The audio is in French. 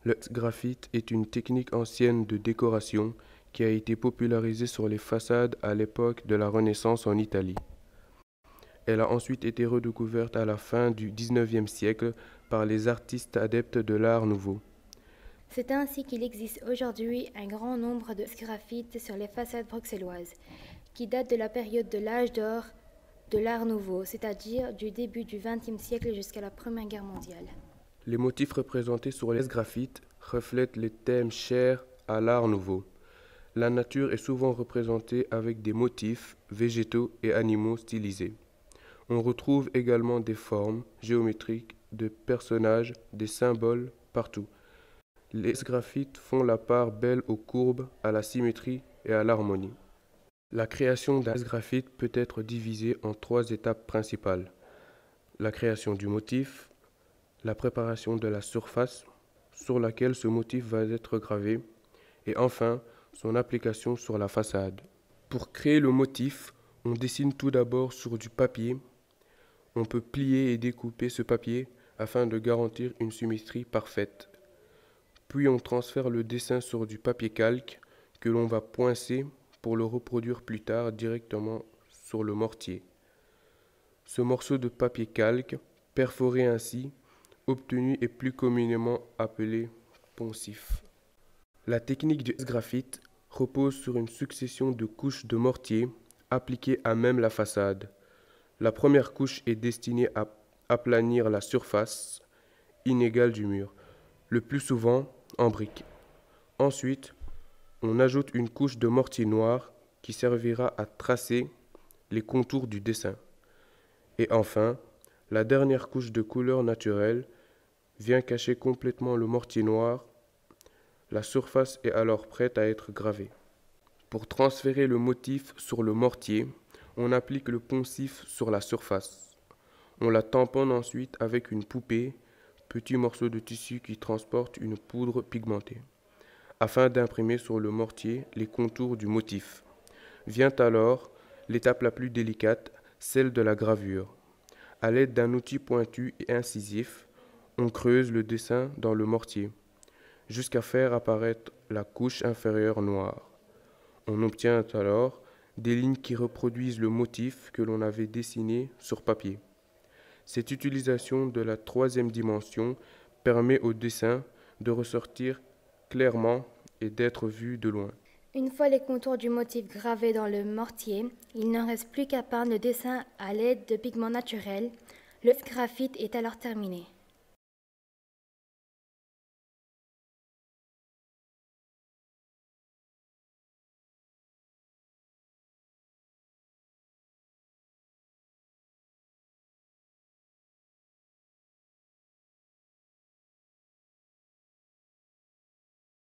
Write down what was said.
Le graphite est une technique ancienne de décoration qui a été popularisée sur les façades à l'époque de la Renaissance en Italie. Elle a ensuite été redécouverte à la fin du XIXe siècle par les artistes adeptes de l'Art nouveau. C'est ainsi qu'il existe aujourd'hui un grand nombre de graffites sur les façades bruxelloises, qui datent de la période de l'âge d'or de l'Art nouveau, c'est-à-dire du début du XXe siècle jusqu'à la Première Guerre mondiale. Les motifs représentés sur les graffites reflètent les thèmes chers à l'Art nouveau. La nature est souvent représentée avec des motifs végétaux et animaux stylisés. On retrouve également des formes géométriques, de personnages, des symboles partout. Les graffites font la part belle aux courbes, à la symétrie et à l'harmonie. La création d'un graphite peut être divisée en trois étapes principales. La création du motif, la préparation de la surface sur laquelle ce motif va être gravé, et enfin son application sur la façade. Pour créer le motif, on dessine tout d'abord sur du papier. On peut plier et découper ce papier afin de garantir une symétrie parfaite. Puis on transfère le dessin sur du papier calque que l'on va poincer pour le reproduire plus tard directement sur le mortier. Ce morceau de papier calque, perforé ainsi, obtenu est plus communément appelé poncif. La technique du graphite repose sur une succession de couches de mortier appliquées à même la façade. La première couche est destinée à aplanir la surface inégale du mur, le plus souvent en briques. Ensuite, on ajoute une couche de mortier noir qui servira à tracer les contours du dessin. Et enfin, la dernière couche de couleur naturelle vient cacher complètement le mortier noir. La surface est alors prête à être gravée. Pour transférer le motif sur le mortier, on applique le poncif sur la surface. On la tamponne ensuite avec une poupée, petit morceau de tissu qui transporte une poudre pigmentée, afin d'imprimer sur le mortier les contours du motif. Vient alors l'étape la plus délicate, celle de la gravure. À l'aide d'un outil pointu et incisif, on creuse le dessin dans le mortier, jusqu'à faire apparaître la couche inférieure noire. On obtient alors des lignes qui reproduisent le motif que l'on avait dessiné sur papier. Cette utilisation de la troisième dimension permet au dessin de ressortir clairement et d'être vu de loin. Une fois les contours du motif gravés dans le mortier, il ne reste plus qu'à peindre le dessin à l'aide de pigments naturels. Le graphite est alors terminé.